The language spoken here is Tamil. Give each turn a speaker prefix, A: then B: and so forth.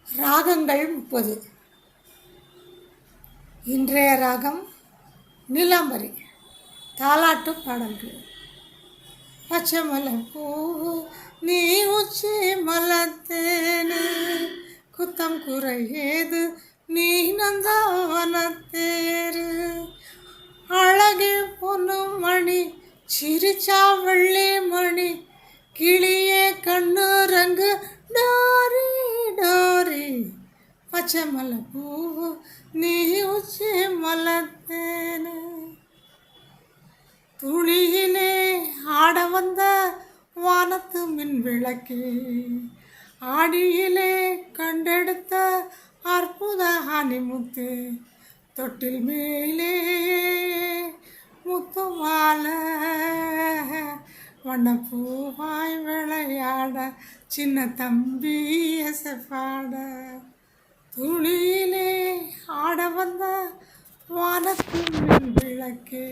A: ராகங்கள் 30. இன்றைய ராகம் நீலாம்பரி. தாலாட்டு பாடல்கள். பச்சை மலை பூவு நீ உச்சி மலத்தேனு, குத்தம் குறை ஏது நீ நந்தவனத்தேரு, அழகே பொண்ணு மணி சிரிச்சா வெள்ளி மணி, கிளியே கண்ணு ரங்கு டோரி டோரி, பச்சை மலை பூவு நீ உச்சி மலத்தேனு. துளியிலே ஆட வந்த வானத்து மின் விளக்கே, ஆடியிலே கண்டெடுத்த அற்புத ஆனிமுத்து, தொட்டில் மேலே முத்து மாலை வண்ணப்பூவாய் விளையாட, சின்ன தம்பி எசப்பாட. துளியிலே ஆட வந்த வானத்து மின் விளக்கே.